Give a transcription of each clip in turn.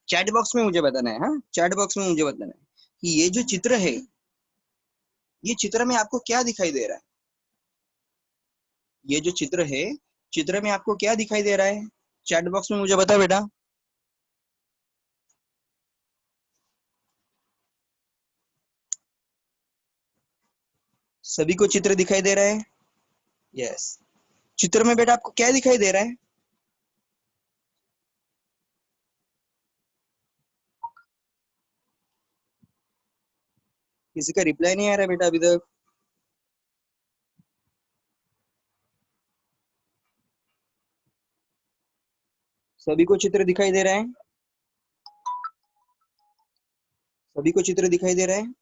Chat box में मुझे बताना है। हाँ, चैट बॉक्स में मुझे बताना है कि ये जो चित्र है, ये चित्र में आपको क्या दिखाई दे रहा है। ये जो चित्र है, चित्र में आपको क्या दिखाई दे रहा है, चैट बॉक्स में मुझे बता बेटा। सभी को चित्र दिखाई दे रहा है? यस। चित्र में बेटा आपको क्या दिखाई दे रहा है? किसी का रिप्लाई नहीं आ रहा बेटा अभी तक। सभी को चित्र दिखाई दे रहा है? सभी को चित्र दिखाई दे रहा है?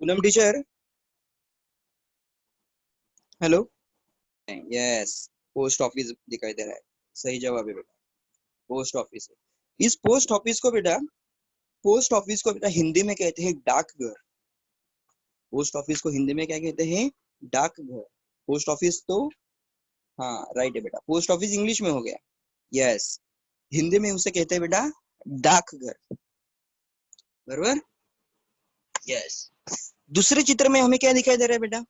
Poonam teacher, hello. Yes, post office दिखाई दे रहा है। सही जवाब है बेटा, पोस्ट ऑफिस है। इस पोस्ट ऑफिस को बेटा हिंदी में कहते हैं डाकघर। पोस्ट ऑफिस को हिंदी में क्या कहते हैं? डाकघर। पोस्ट ऑफिस तो, हाँ राइट है बेटा, पोस्ट ऑफिस इंग्लिश में हो गया। यस, हिंदी में उसे कहते हैं बेटा डाकघर, बराबर। यस। दूसरे चित्र में हमें क्या दिखाई दे रहा है बेटा?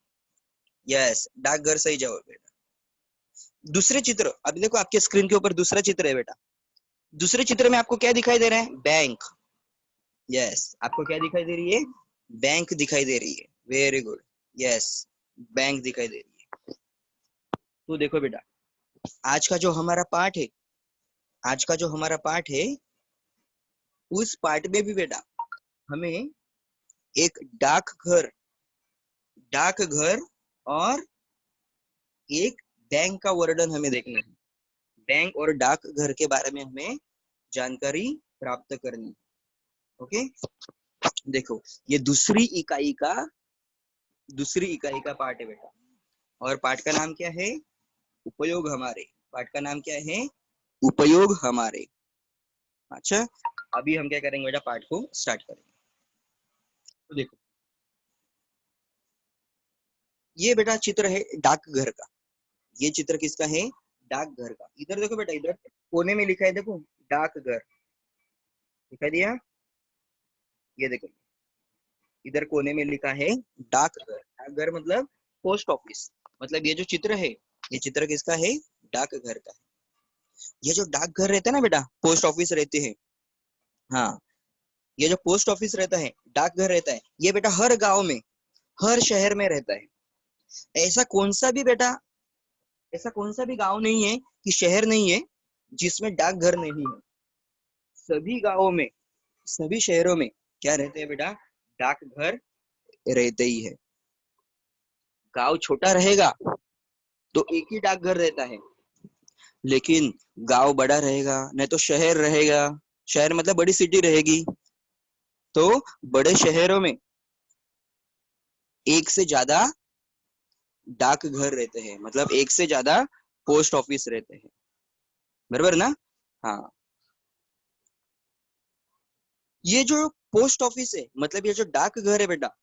यस, डाकघर सही जवाब बेटा। दूसरे चित्र, अभी देखो आपके स्क्रीन के ऊपर दूसरा चित्र है बेटा। दूसरे चित्र में आपको क्या दिखाई दे रहा है? बैंक। यस, आपको क्या दिखाई दे रही है? बैंक दिखाई दे रही है। Very good. यस, बैंक दिखाई दे रही है। तो देखो बेटा, आज का जो हमारा पाठ है, आज का जो हमारा पाठ है, उस पाठ में भी बेटा हमें एक डाकघर, डाकघर और एक बैंक का वर्णन हमें देखना है। बैंक और डाकघर के बारे में हमें जानकारी प्राप्त करनी है। ओके, देखो ये दूसरी इकाई का पाठ है बेटा, और पाठ का नाम क्या है? उपयोग हमारे। पाठ का नाम क्या है? उपयोग हमारे। अच्छा, अभी हम क्या करेंगे बेटा, पाठ को स्टार्ट करेंगे। तो देखो, ये बेटा चित्र है डाकघर का। ये चित्र किसका है? डाकघर का। इधर देखो बेटा, इधर कोने में लिखा है, देखो डाकघर दिखाई दिया? ये देखो, इधर कोने में लिखा है डाकघर। डाकघर मतलब पोस्ट ऑफिस। मतलब ये जो चित्र है, ये चित्र किसका है? डाकघर का। ये जो डाकघर रहता है ना बेटा, पोस्ट ऑफिस रहते हैं, हाँ, ये जो पोस्ट ऑफिस रहता है, डाकघर रहता है, ये बेटा हर गांव में, हर शहर में रहता है। ऐसा कौन सा भी बेटा, ऐसा कौन सा भी गांव नहीं है कि शहर नहीं है जिसमें डाकघर नहीं है। सभी गांवों में, सभी शहरों में क्या रहते हैं बेटा? डाकघर रहते ही है। गांव छोटा रहेगा तो एक ही डाकघर रहता है, लेकिन गांव बड़ा रहेगा, नहीं तो शहर रहेगा, शहर मतलब बड़ी सिटी रहेगी, तो बड़े शहरों में एक से ज्यादा डाकघर रहते हैं, मतलब एक से ज्यादा पोस्ट ऑफिस रहते हैं, बराबर ना? हाँ, ये जो पोस्ट ऑफिस है, मतलब ये जो डाकघर है बेटा,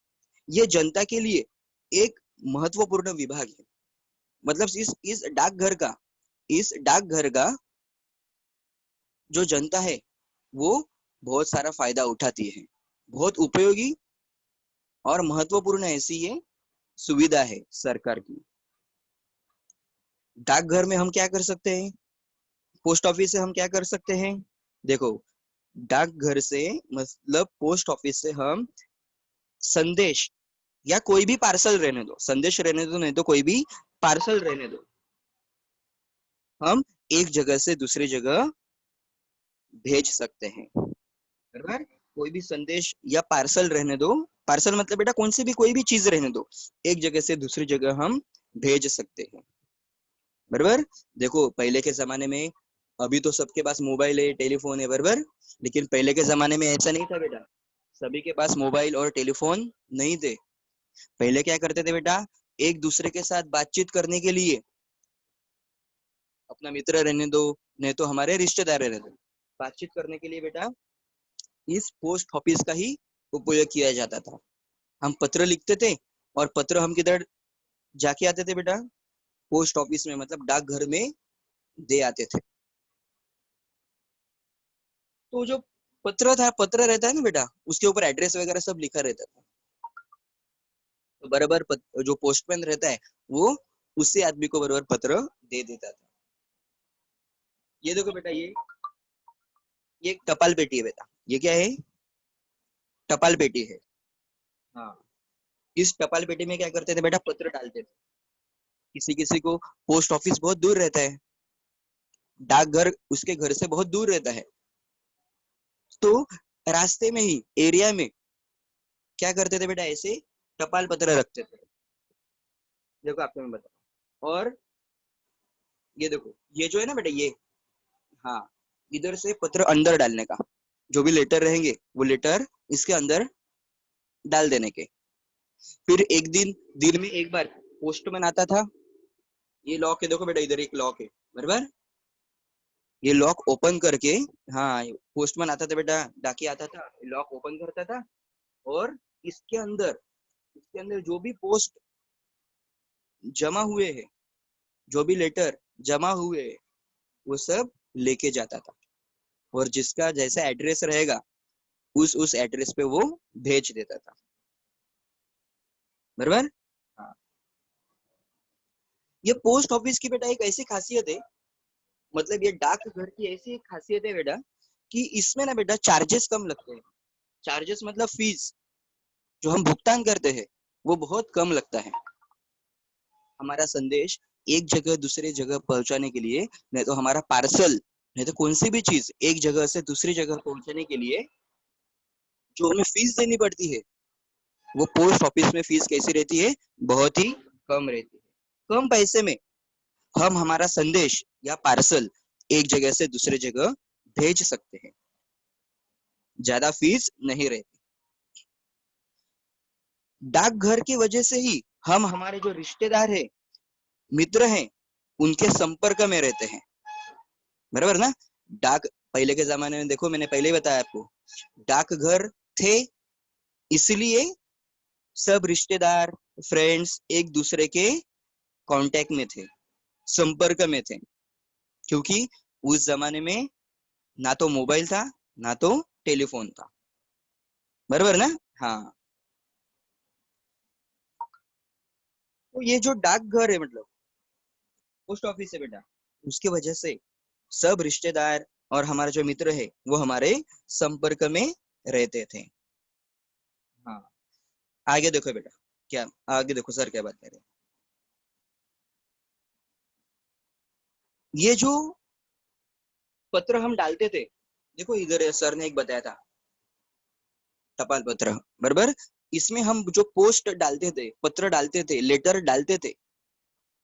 ये जनता के लिए एक महत्वपूर्ण विभाग है। मतलब इस डाकघर का जो जनता है, वो बहुत सारा फायदा उठाती है। बहुत उपयोगी और महत्वपूर्ण ऐसी ये सुविधा है सरकार की। डाकघर में हम क्या कर सकते हैं? पोस्ट ऑफिस से हम क्या कर सकते हैं? देखो, डाकघर से मतलब पोस्ट ऑफिस से हम संदेश या कोई भी पार्सल रहने दो, संदेश रहने दो, नहीं तो कोई भी पार्सल रहने दो, हम एक जगह से दूसरी जगह भेज सकते हैं, बराबर। कोई भी संदेश या पार्सल रहने दो, पार्सल मतलब बेटा कौन सी भी कोई भी चीज रहने दो, एक जगह से दूसरी जगह हम भेज सकते हैं, बराबर। देखो पहले के जमाने में, अभी तो सबके पास मोबाइल है, टेलीफोन है, बराबर, लेकिन पहले के जमाने में ऐसा नहीं था बेटा। सभी के पास मोबाइल और टेलीफोन नहीं थे। पहले क्या करते थे बेटा, एक दूसरे के साथ बातचीत करने के लिए, अपना मित्र रहने दो, नहीं तो हमारे रिश्तेदार रहने दो, बातचीत करने के लिए बेटा इस पोस्ट ऑफिस का ही उपयोग किया जाता था। हम पत्र लिखते थे, और पत्र हम किधर जाके आते थे बेटा पोस्ट ऑफिस में, मतलब डाकघर में दे आते थे। तो जो पत्र था, पत्र रहता है ना बेटा, उसके ऊपर एड्रेस वगैरह सब लिखा रहता था। तो बराबर जो पोस्टमैन रहता है वो उसी आदमी को बराबर पत्र दे देता था। ये देखो बेटा, ये एक टपाल पेटी है बेटा। ये क्या है? टपाल पेटी है। हाँ, इस टपाल पेटी में क्या करते थे बेटा, पत्र डालते थे। किसी किसी को पोस्ट ऑफिस बहुत दूर रहता है, डाकघर उसके घर से बहुत दूर रहता है, तो रास्ते में ही एरिया में क्या करते थे बेटा, ऐसे टपाल पत्र रखते थे। देखो आपको मैं बताऊं, और ये देखो, ये जो है ना बेटा, ये, हाँ, इधर से पत्र अंदर डालने का, जो भी लेटर रहेंगे वो लेटर इसके अंदर डाल देने के। फिर एक दिन में एक बार पोस्टमैन आता था। ये लॉक है, देखो बेटा, इधर एक लॉक है, बराबर। ये लॉक ओपन करके, हाँ, पोस्टमैन आता था बेटा, डाकिया आता था, लॉक ओपन करता था, और इसके अंदर जो भी पोस्ट जमा हुए हैं, जो भी लेटर जमा हुए हैं, वो सब लेके जाता था, और जिसका जैसा एड्रेस रहेगा उस एड्रेस पे वो भेज देता था, बराबर। हाँ, ये पोस्ट ऑफिस की बेटा एक ऐसी खासियत है, मतलब ये डाक घर की ऐसी एक खासियत है बेटा, कि इसमें ना बेटा चार्जेस कम लगते हैं। चार्जेस मतलब फीस, जो हम भुगतान करते हैं वो बहुत कम लगता है। हमारा संदेश एक जगह दूसरे जगह पहुंचाने के लिए, नहीं तो हमारा पार्सल, नहीं तो कौन सी भी चीज एक जगह से दूसरी जगह पहुंचाने के लिए जो हमें फीस देनी पड़ती है, वो पोस्ट ऑफिस में फीस कैसी रहती है, बहुत ही कम रहती है। कम पैसे में हम हमारा संदेश या पार्सल एक जगह से दूसरे जगह भेज सकते हैं, ज्यादा फीस नहीं रहती। डाकघर की वजह से ही हम हमारे जो रिश्तेदार है, मित्र हैं, उनके संपर्क में रहते हैं, बराबर ना। डाक, पहले के जमाने में देखो, मैंने पहले ही बताया आपको, डाकघर थे, इसलिए सब रिश्तेदार, फ्रेंड्स एक दूसरे के कांटेक्ट में थे, संपर्क में थे, क्योंकि उस जमाने में ना तो मोबाइल था, ना तो टेलीफोन था, बराबर ना। हाँ, तो ये जो डाकघर है, मतलब पोस्ट ऑफिस है बेटा, उसके वजह से सब रिश्तेदार और हमारे जो मित्र है वो हमारे संपर्क में रहते थे। हाँ, आगे देखो बेटा, क्या आगे देखो, सर क्या बात कर रहे हैं। ये जो पत्र हम डालते थे, देखो इधर सर ने एक बताया था, टपाल पत्र, बराबर। इसमें हम जो पोस्ट डालते थे, पत्र डालते थे, लेटर डालते थे,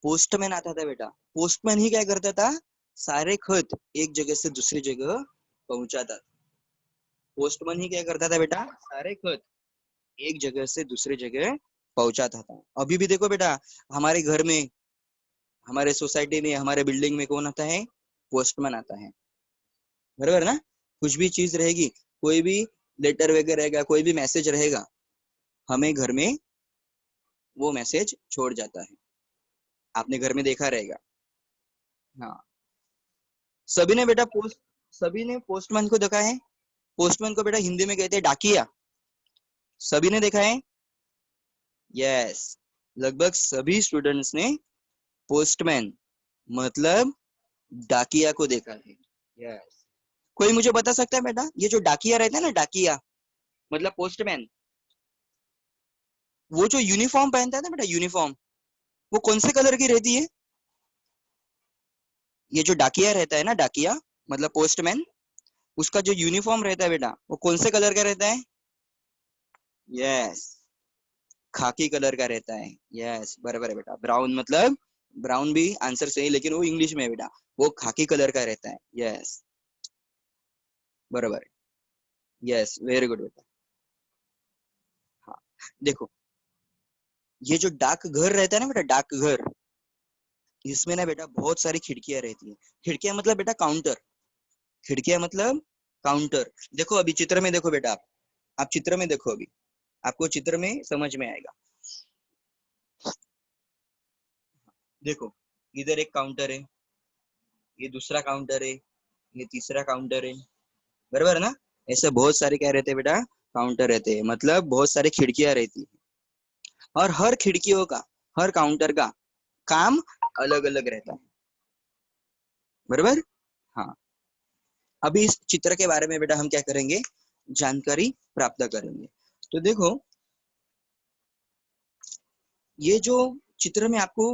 पोस्टमैन आता था बेटा। पोस्टमैन ही क्या करता था, सारे खत एक जगह से दूसरी जगह पहुंचाता था। पोस्टमैन ही क्या करता था बेटा, सारे खत एक जगह से दूसरी जगह पहुंचाता था। अभी भी देखो बेटा, हमारे घर में, हमारे सोसाइटी में, हमारे बिल्डिंग में कौन आता है, पोस्टमैन आता है, बराबर ना। कुछ भी चीज रहेगी, कोई भी लेटर वगैरह रहेगा, कोई भी मैसेज रहेगा, हमें घर में वो मैसेज छोड़ जाता है। आपने घर में देखा रहेगा। हाँ, सभी ने बेटा सभी ने पोस्टमैन को देखा है। पोस्टमैन को बेटा हिंदी में कहते हैं डाकिया। सभी ने देखा है, यस। लगभग सभी स्टूडेंट्स ने पोस्टमैन मतलब डाकिया को देखा है, यस। कोई मुझे बता सकता है बेटा, ये जो डाकिया रहता है ना, डाकिया मतलब पोस्टमैन, वो जो यूनिफॉर्म पहनता है ना बेटा, यूनिफॉर्म, वो कौन से कलर की रहती है? ये जो डाकिया रहता है ना, डाकिया मतलब पोस्टमैन, उसका जो यूनिफॉर्म रहता है बेटा, वो कौन से कलर का रहता है? यस, खाकी कलर का रहता है। यस, बराबर है बेटा। ब्राउन मतलब, ब्राउन भी आंसर सही, लेकिन वो इंग्लिश में है बेटा, वो खाकी कलर का रहता है। यस, बराबर है। यस, वेरी गुड बेटा। हाँ, देखो, ये जो डाक घर रहता है ना बेटा, डाक घर, इसमें ना बेटा बहुत सारी खिड़कियां रहती है। खिड़कियां मतलब बेटा काउंटर, खिड़कियां मतलब काउंटर। देखो अभी चित्र में देखो बेटा, आप चित्र में देखो अभी, आपको चित्र में समझ में आएगा। देखो इधर एक काउंटर है, ये दूसरा काउंटर है, ये तीसरा काउंटर है, बराबर है ना। ऐसे बहुत सारे क्या रहते हैं बेटा, काउंटर रहते हैं, मतलब बहुत सारी खिड़कियां रहती है, और हर खिड़कियों का, हर काउंटर का काम अलग अलग रहता है, बराबर। हाँ, अभी इस चित्र के बारे में बेटा हम क्या करेंगे, जानकारी प्राप्त करेंगे। तो देखो, ये जो चित्र में आपको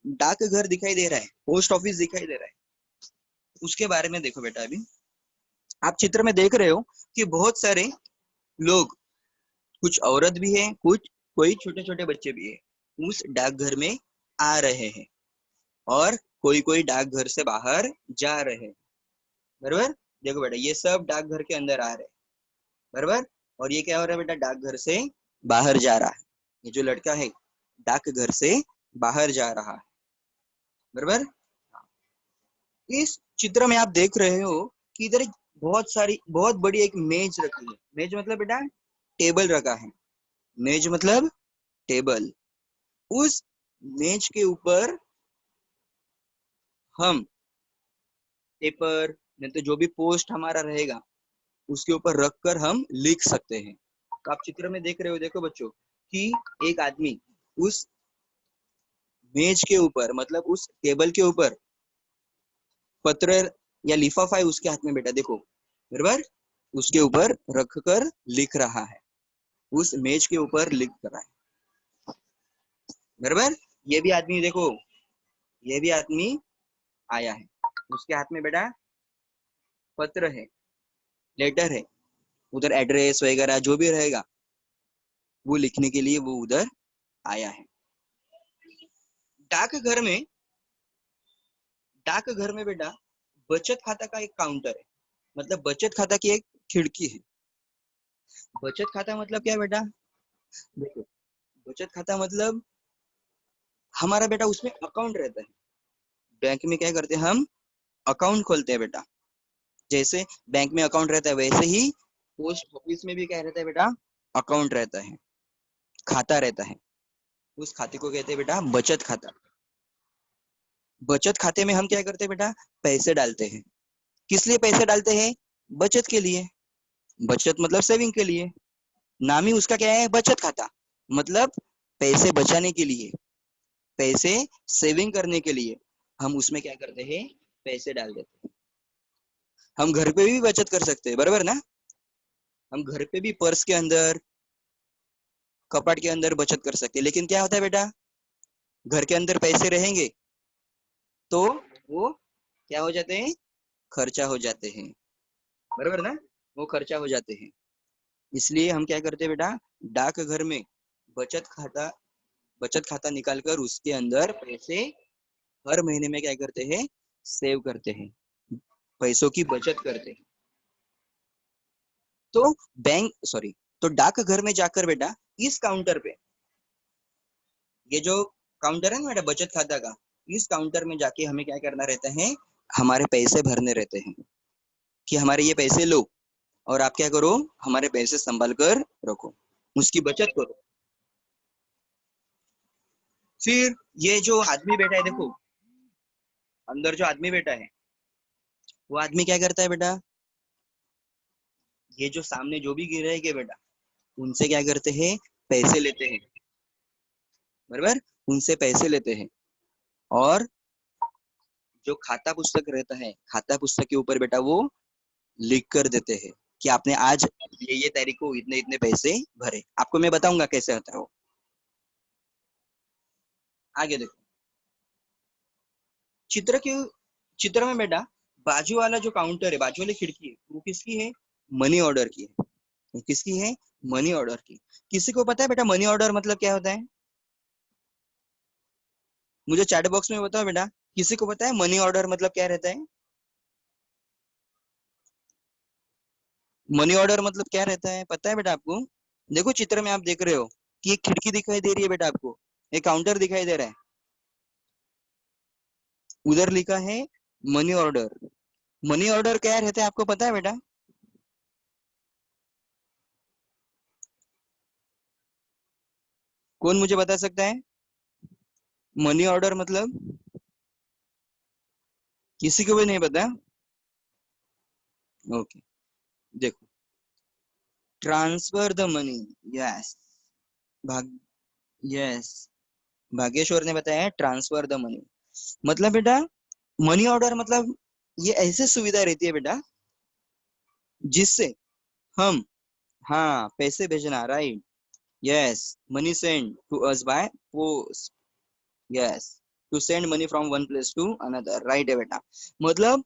डाकघर दिखाई दे रहा है, पोस्ट ऑफिस दिखाई दे रहा है, उसके बारे में देखो बेटा। अभी आप चित्र में देख रहे हो कि बहुत सारे लोग, कुछ औरत भी है, कुछ कोई छोटे छोटे बच्चे भी है, उस डाकघर में आ रहे हैं, और कोई कोई डाकघर से बाहर जा रहे हैं, बराबर। देखो बेटा, ये सब डाकघर के अंदर आ रहे हैं, बराबर। और ये क्या हो रहा है बेटा, डाकघर से बाहर जा रहा है। ये जो लड़का है डाकघर से बाहर जा रहा है, बराबर। इस चित्र में आप देख रहे हो कि इधर एक बहुत सारी, बहुत बड़ी एक मेज रखी है। मेज मतलब बेटा टेबल रखा है, मेज मतलब टेबल। उस मेज के ऊपर हम पेपर, नहीं तो जो भी पोस्ट हमारा रहेगा उसके ऊपर रख कर हम लिख सकते हैं। तो आप चित्र में देख रहे हो, देखो बच्चों, कि एक आदमी उस मेज के ऊपर, मतलब उस टेबल के ऊपर पत्र या लिफाफा है उसके हाथ में बेटा, देखो, बराबर, उसके ऊपर रख कर लिख रहा है, उस मेज के ऊपर लिख रहा है, बराबर। ये भी आदमी देखो, ये भी आदमी आया है, उसके हाथ में बेटा पत्र है, लेटर है, उधर एड्रेस वगैरह जो भी रहेगा वो लिखने के लिए वो उधर आया है। डाकघर में, डाकघर में बेटा बचत खाता का एक काउंटर है, मतलब बचत खाता की एक खिड़की है। बचत खाता मतलब क्या है बेटा, देखो, बचत खाता मतलब हमारा बेटा उसमें अकाउंट रहता है। बैंक में क्या करते हैं हम, अकाउंट खोलते हैं बेटा। जैसे बैंक में अकाउंट रहता है, वैसे ही पोस्ट ऑफिस में भी क्या रहता है बेटा, अकाउंट रहता है, खाता रहता है। उस खाते को कहते हैं बेटा बचत खाता। बचत खाते में हम क्या करते हैं बेटा, पैसे डालते हैं। किस लिए पैसे डालते हैं, बचत के लिए। बचत मतलब सेविंग के लिए, नाम ही उसका क्या है, बचत खाता, मतलब पैसे बचाने के लिए, पैसे सेविंग करने के लिए हम उसमें क्या करते हैं, पैसे डाल देते हैं। हम घर पे भी बचत कर सकते हैं, बराबर ना। हम घर पे भी पर्स के अंदर, कपाट के अंदर बचत कर सकते हैं, लेकिन क्या होता है बेटा, घर के अंदर पैसे रहेंगे तो वो क्या हो जाते हैं, खर्चा हो जाते हैं, बराबर ना, वो खर्चा हो जाते हैं। इसलिए हम क्या करते हैं बेटा, डाकघर में बचत खाता, बचत खाता निकाल कर उसके अंदर पैसे हर महीने में क्या करते हैं, सेव करते हैं, पैसों की बचत करते हैं। तो बैंक, सॉरी, तो डाकघर में जाकर बेटा इस काउंटर पे, ये जो काउंटर है ना बेटा बचत खाता का, इस काउंटर में जाके हमें क्या करना रहता है, हमारे पैसे भरने रहते हैं, कि हमारे ये पैसे लो, और आप क्या करो, हमारे पैसे संभाल कर रखो, उसकी बचत करो। फिर ये जो आदमी बैठा है देखो, अंदर जो आदमी बैठा है, वो आदमी क्या करता है बेटा, ये जो सामने जो भी गिर रहे हैं बेटा, उनसे क्या करते हैं, पैसे लेते हैं, बराबर, उनसे पैसे लेते हैं। और जो खाता पुस्तक रहता है, खाता पुस्तक के ऊपर बेटा वो लिख कर देते हैं कि आपने आज ये तारीख को इतने इतने पैसे भरे। आपको मैं बताऊंगा कैसे होता है वो, आगे देखो। चित्र के, चित्र में बेटा बाजू वाला जो काउंटर है, बाजू वाली खिड़की है, वो किसकी है, मनी ऑर्डर की है। वो किसकी है, मनी ऑर्डर की। किसी को पता है बेटा मनी ऑर्डर मतलब क्या होता है, मुझे चैट बॉक्स में बताओ बेटा, किसी को पता है मनी ऑर्डर मतलब क्या रहता है, मनी ऑर्डर मतलब क्या रहता है, पता है बेटा आपको। देखो चित्र में आप देख रहे हो कि एक खिड़की दिखाई दे रही है बेटा आपको, एक काउंटर दिखाई दे रहा है, उधर लिखा है मनी ऑर्डर। मनी ऑर्डर क्या रहता है आपको पता है बेटा, कौन मुझे बता सकता है। मनी ऑर्डर मतलब किसी को भी नहीं पता? ओके, देखो, ट्रांसफर द मनी। यस, भाग यस, भाग्यश्वर ने बताया ट्रांसफर द मनी मतलब बेटा, मनी ऑर्डर मतलब ये ऐसे सुविधा रहती है बेटा जिससे हम, हाँ, पैसे भेजना, right. Yes, money send to us by post. Yes, to send money from one place to another, right है बेटा। मतलब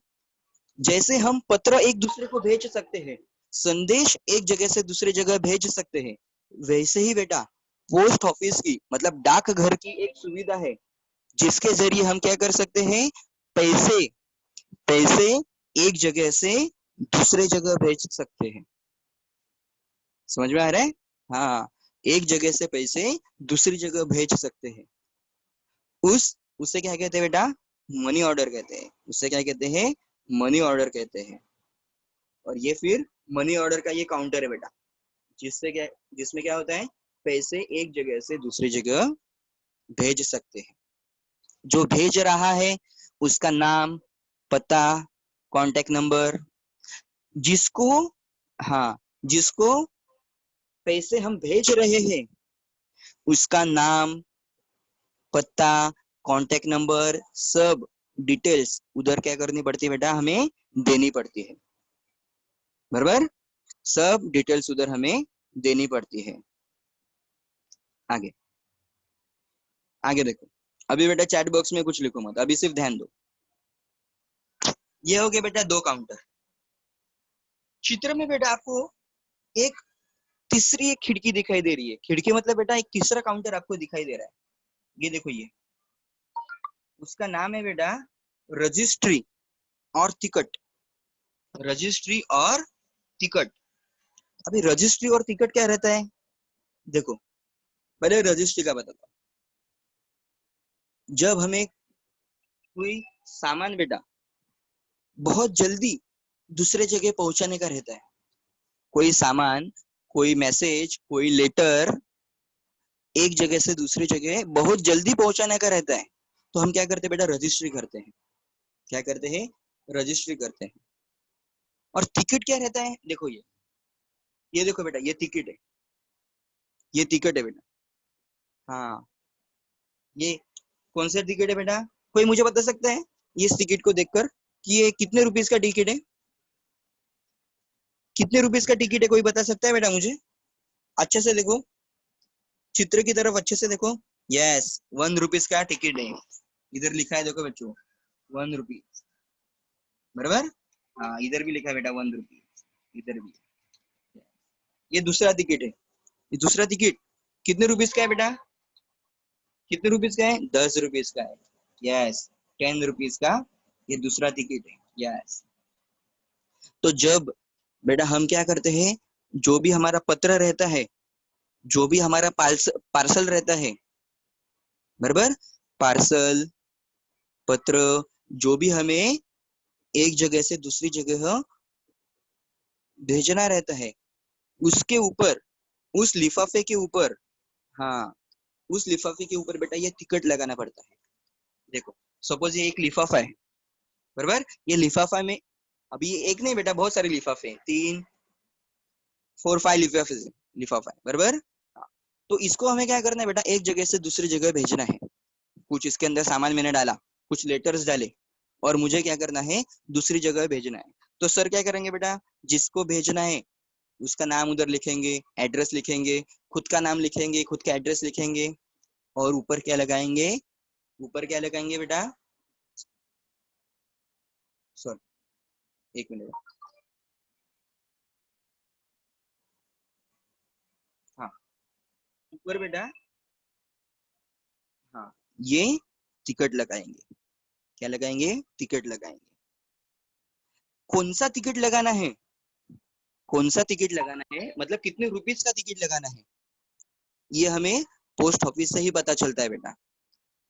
जैसे हम पत्र एक दूसरे को भेज सकते हैं, संदेश एक जगह से दूसरे जगह भेज सकते हैं, वैसे ही बेटा पोस्ट ऑफिस की मतलब डाकघर की एक सुविधा है जिसके जरिए हम क्या कर सकते हैं, पैसे पैसे एक जगह से दूसरे जगह भेज सकते हैं। समझ में आ रहा है? हाँ, एक जगह से पैसे दूसरी जगह भेज सकते हैं। उससे क्या कहते हैं बेटा? मनी ऑर्डर कहते हैं। उससे क्या कहते हैं? मनी ऑर्डर कहते हैं। और ये फिर मनी ऑर्डर का ये काउंटर है बेटा, जिससे क्या जिसमें क्या होता है, पैसे एक जगह से दूसरी जगह भेज सकते हैं। जो भेज रहा है उसका नाम, पता, कांटेक्ट नंबर, जिसको, हाँ, जिसको पैसे हम भेज रहे हैं उसका नाम, पता, कांटेक्ट नंबर, सब डिटेल्स उधर क्या करनी पड़ती है बेटा, हमें देनी पड़ती है। बराबर, सब डिटेल्स उधर हमें देनी पड़ती है। आगे आगे देखो, अभी बेटा चैट बॉक्स में कुछ लिखो मत, अभी सिर्फ ध्यान दो। ये हो गया बेटा दो काउंटर। चित्र में बेटा आपको एक तीसरी एक खिड़की दिखाई दे रही है। खिड़की मतलब बेटा एक तीसरा काउंटर आपको दिखाई दे रहा है। ये देखो, ये उसका नाम है बेटा रजिस्ट्री और टिकट। रजिस्ट्री और टिकट। अभी रजिस्ट्री और टिकट क्या रहता है, देखो, पहले रजिस्ट्री का बताता हूं। जब हमें कोई सामान बेटा बहुत जल्दी दूसरे जगह पहुंचाने का रहता है, कोई सामान, कोई मैसेज, कोई लेटर एक जगह से दूसरी जगह बहुत जल्दी पहुंचाने का रहता है, तो हम क्या करते हैं बेटा, रजिस्ट्री करते हैं। क्या करते हैं? रजिस्ट्री करते हैं। और टिकट क्या रहता है, देखो ये देखो बेटा, ये टिकट है, ये टिकट है बेटा। हाँ, ये कौन सा टिकट है बेटा? कोई मुझे बता सकता है ये इस टिकट को देखकर कि ये कितने रुपीस का टिकट है? कितने रुपीस का टिकट है, कोई बता सकता है बेटा मुझे? अच्छे से देखो, चित्र की तरफ अच्छे से देखो। यस, 1 रुपीस का टिकट है। इधर लिखा है, देखो बच्चों, 1 रुपीज। बराबर। हाँ, इधर भी लिखा है बेटा 1 रुपीज, इधर भी। ये दूसरा टिकट है। ये दूसरा टिकट कितने रुपीस का है बेटा? कितने रुपीस का है? 10 रुपीस का है। यस, 10 रुपीस का ये दूसरा टिकट है। यस। तो जब बेटा हम क्या करते हैं, जो भी हमारा पत्र रहता है, जो भी हमारा पार्सल रहता है, बराबर, पार्सल, पत्र, जो भी हमें एक जगह से दूसरी जगह भेजना रहता है, उसके ऊपर, उस लिफाफे के ऊपर, हाँ, उस लिफाफे के ऊपर बेटा ये टिकट लगाना पड़ता है। देखो, सपोज ये एक लिफाफा है, बराबर। ये लिफाफा में, अभी ये एक नहीं बेटा, बहुत सारे लिफाफे हैं, 3, 4, 5 लिफाफे, लिफाफा है, बराबर। हाँ, तो इसको हमें क्या करना है बेटा, एक जगह से दूसरी जगह भेजना है। कुछ इसके अंदर सामान मैंने डाला, कुछ लेटर्स डाले, और मुझे क्या करना है, दूसरी जगह भेजना है। तो सर क्या करेंगे बेटा, जिसको भेजना है उसका नाम उधर लिखेंगे, एड्रेस लिखेंगे, खुद का नाम लिखेंगे, खुद का एड्रेस लिखेंगे, और ऊपर क्या लगाएंगे, ऊपर क्या लगाएंगे बेटा, सर, एक मिनट, हाँ, ऊपर बेटा, हाँ, ये टिकट लगाएंगे। क्या लगाएंगे? टिकट लगाएंगे। कौन सा टिकट लगाना है, कौन सा टिकट लगाना है मतलब कितने रुपीस का टिकट लगाना है, ये हमें पोस्ट ऑफिस से ही पता चलता है बेटा।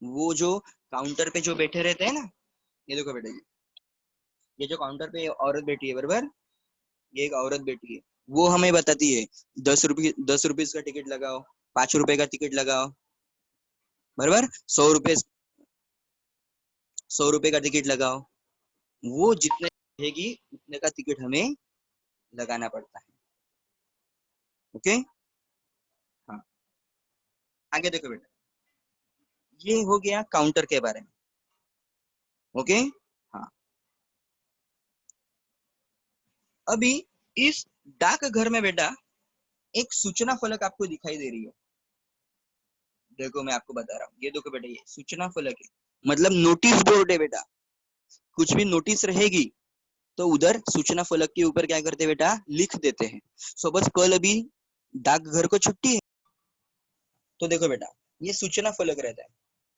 वो जो काउंटर पे जो बैठे रहते हैं ना, ये देखो बेटा, ये जो काउंटर पे औरत बैठी है, बराबर, ये एक औरत बैठी है, वो हमें बताती है 10 रुपये, 10 रुपीस का टिकट लगाओ, 5 रुपए का टिकट लगाओ। बराबर। 100 रुपए का टिकट लगाओ, वो जितने रहेगी उतने का टिकट हमें लगाना पड़ता है। ओके। हाँ, आगे देखो बेटा, ये हो गया काउंटर के बारे में। ओके। हाँ, अभी इस डाक घर में बेटा एक सूचना फलक आपको दिखाई दे रही है। देखो मैं आपको बता रहा हूँ, ये देखो बेटा, ये सूचना फलक है, मतलब नोटिस बोर्ड है बेटा। कुछ भी नोटिस रहेगी तो उधर सूचना फलक के ऊपर क्या करते हैं बेटा, लिख देते हैं। सो बस कल अभी डाकघर को छुट्टी है, तो देखो बेटा ये सूचना फलक रहता है,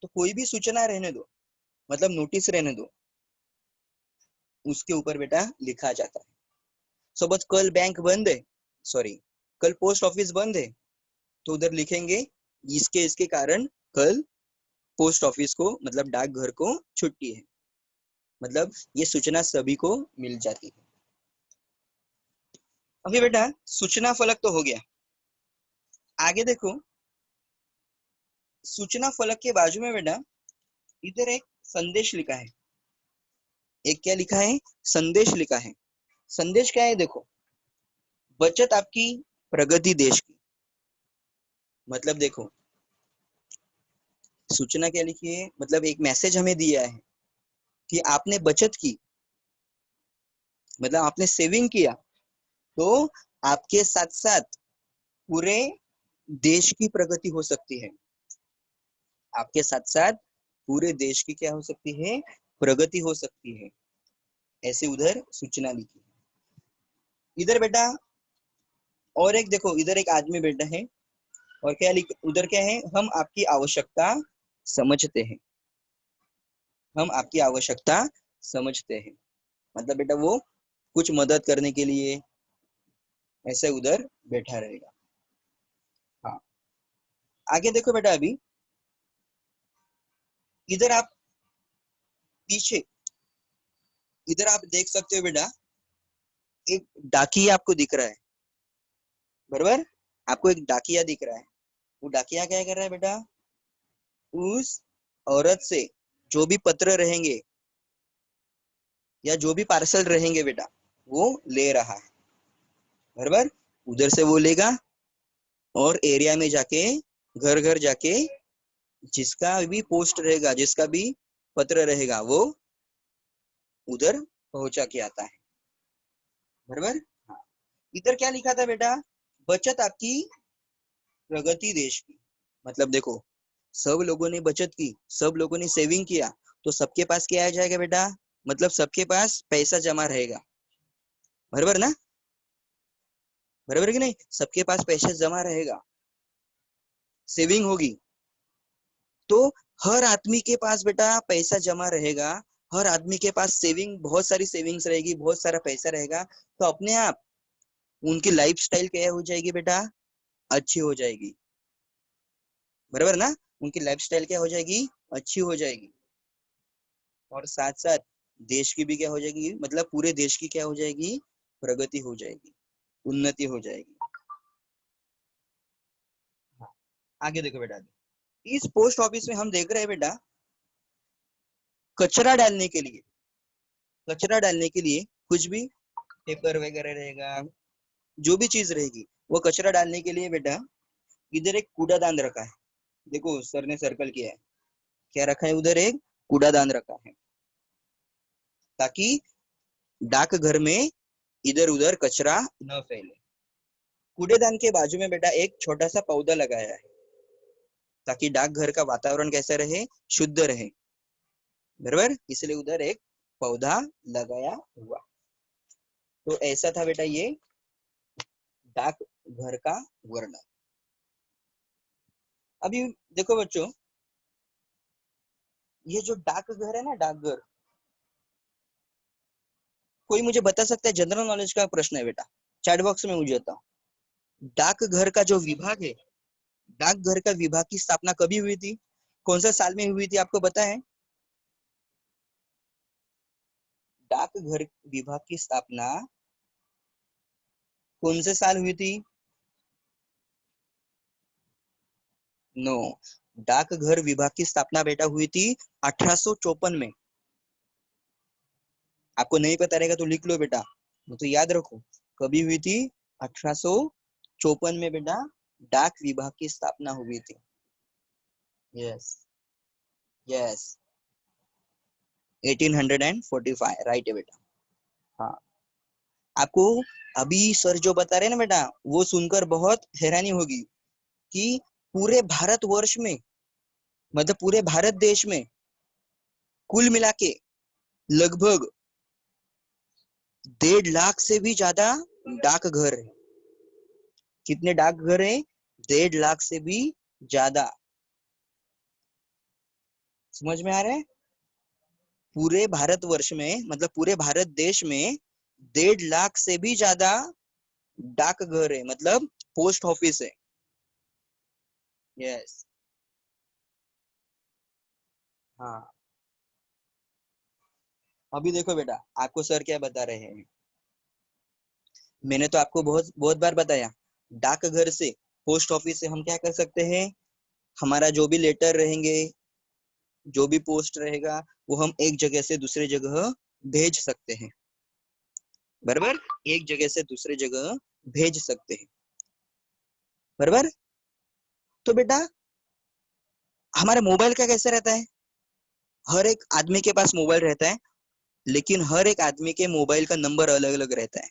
तो कोई भी सूचना रहने दो, मतलब नोटिस रहने दो, उसके ऊपर बेटा लिखा जाता है। सो बस कल बैंक बंद है, सॉरी कल पोस्ट ऑफिस बंद है, तो उधर लिखेंगे इसके कारण कल पोस्ट ऑफिस को मतलब डाकघर को छुट्टी है, मतलब ये सूचना सभी को मिल जाती है। अभी बेटा सूचना फलक तो हो गया, आगे देखो सूचना फलक के बाजू में बेटा इधर एक संदेश लिखा है। एक क्या लिखा है, संदेश लिखा है। संदेश क्या है देखो, बचत आपकी प्रगति देश की। मतलब देखो सूचना क्या लिखी है, मतलब एक मैसेज हमें दिया है कि आपने बचत की, मतलब आपने सेविंग किया, तो आपके साथ साथ पूरे देश की प्रगति हो सकती है। आपके साथ साथ पूरे देश की क्या हो सकती है, प्रगति हो सकती है, ऐसे उधर सूचना लिखी। इधर बेटा और एक देखो, इधर एक आदमी बैठा है और क्या लिख, उधर क्या है, हम आपकी आवश्यकता समझते हैं। हम आपकी आवश्यकता समझते हैं, मतलब बेटा वो कुछ मदद करने के लिए ऐसे उधर बैठा रहेगा। हाँ, आगे देखो बेटा, अभी इधर आप पीछे, इधर आप देख सकते हो बेटा एक डाकिया आपको दिख रहा है, बराबर। आपको एक डाकिया दिख रहा है, वो डाकिया क्या कर रहा है बेटा, उस औरत से जो भी पत्र रहेंगे या जो भी पार्सल रहेंगे बेटा वो ले रहा है, बराबर। उधर से वो लेगा और एरिया में जाके, घर घर जाके जिसका भी पोस्ट रहेगा, जिसका भी पत्र रहेगा वो उधर पहुंचा के आता है, बराबर। हाँ, इधर क्या लिखा था बेटा, बचत आपकी प्रगति देश की। मतलब देखो सब लोगों ने बचत की, सब लोगों ने सेविंग किया, तो सबके पास क्या आ जाएगा बेटा, मतलब सबके पास पैसा जमा रहेगा, बराबर ना, बराबर कि नहीं, सबके पास पैसा जमा रहेगा, सेविंग होगी, तो हर आदमी के पास बेटा पैसा जमा रहेगा, हर आदमी के पास सेविंग, बहुत सारी सेविंग्स रहेगी, बहुत सारा पैसा रहेगा, तो अपने आप उनकी लाइफस्टाइल क्या हो जाएगी बेटा, अच्छी हो जाएगी, बराबर ना। उनकी लाइफस्टाइल क्या हो जाएगी, अच्छी हो जाएगी, और साथ साथ देश की भी क्या हो जाएगी, मतलब पूरे देश की क्या हो जाएगी, प्रगति हो जाएगी, उन्नति हो जाएगी। हाँ, आगे देखो बेटा, इस पोस्ट ऑफिस में हम देख रहे हैं बेटा कचरा डालने के लिए, कचरा डालने के लिए कुछ भी पेपर वगैरह रहेगा, जो भी चीज रहेगी वो कचरा डालने के लिए बेटा इधर एक कूड़ादान रखा है। देखो सर ने सर्कल किया है, क्या रखा है, उधर एक कूड़ादान रखा है, ताकि डाक घर में इधर उधर कचरा न फैले। कूड़ेदान के बाजू में बेटा एक छोटा सा पौधा लगाया है, ताकि डाकघर का वातावरण कैसा रहे, शुद्ध रहे, बराबर, इसलिए उधर एक पौधा लगाया हुआ। तो ऐसा था बेटा ये डाक घर का वर्णन। अभी देखो बच्चों, ये जो डाक घर है ना, डाकघर, कोई मुझे बता सकता है, जनरल नॉलेज का प्रश्न है बेटा, चैट बॉक्स में मुझे बताओ, डाकघर का जो विभाग है, डाकघर का विभाग की स्थापना कभी हुई थी, कौन सा साल में हुई थी, आपको पता है। डाकघर विभाग की स्थापना कौन से साल हुई थी, नो, डाकघर विभाग की स्थापना बेटा हुई थी 1854 में। आपको नहीं पता रहेगा तो लिख लो बेटा, तो याद रखो कभी हुई थी, 1854 में बेटा डाक विभाग की स्थापना हुई थी। यस यस 1845 राइट है बेटा। हाँ आपको अभी सर जो बता रहे हैं ना बेटा, वो सुनकर बहुत हैरानी होगी कि पूरे भारतवर्ष में, मतलब पूरे भारत देश में कुल मिला के लगभग 1.5 लाख से भी ज्यादा डाकघर है। कितने डाकघर है? 1.5 लाख से भी ज्यादा। समझ में आ रहा है? पूरे भारतवर्ष में, मतलब पूरे भारत देश में 1.5 लाख से भी ज्यादा डाकघर है, मतलब पोस्ट ऑफिस है। यस हाँ अभी देखो बेटा, आपको सर क्या बता रहे हैं, मैंने तो आपको बहुत बहुत बार बताया, डाकघर से, पोस्ट ऑफिस से हम क्या कर सकते हैं, हमारा जो भी लेटर रहेंगे, जो भी पोस्ट रहेगा, वो हम एक जगह से दूसरे जगह भेज सकते हैं। बराबर, एक जगह से दूसरे जगह भेज सकते हैं। बराबर। तो बेटा हमारे मोबाइल का कैसे रहता है, हर एक आदमी के पास मोबाइल रहता है, लेकिन हर एक आदमी के मोबाइल का नंबर अलग अलग रहता है।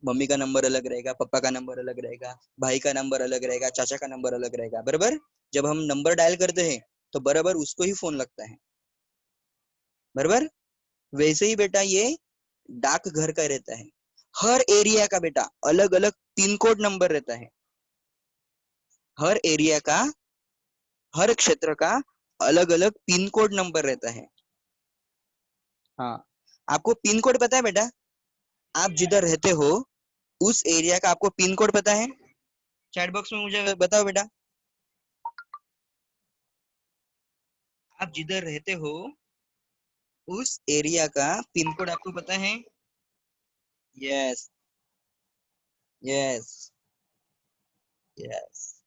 मम्मी का नंबर अलग रहेगा, पापा का नंबर अलग रहेगा, भाई का नंबर अलग रहेगा, चाचा का नंबर अलग रहेगा। बराबर, जब हम नंबर डायल करते हैं तो बराबर उसको ही फोन लगता है। बराबर, वैसे ही बेटा ये डाकघर का रहता है, हर एरिया का बेटा अलग अलग पिन कोड नंबर रहता है। हर एरिया का, हर क्षेत्र का अलग अलग पिन कोड नंबर रहता है। हाँ आपको पिन कोड पता है बेटा, आप जिधर रहते हो उस एरिया का आपको पिन कोड पता है? चैट बॉक्स में मुझे बताओ बेटा, आप जिधर रहते हो उस एरिया का पिन कोड आपको पता है? Yes yes yes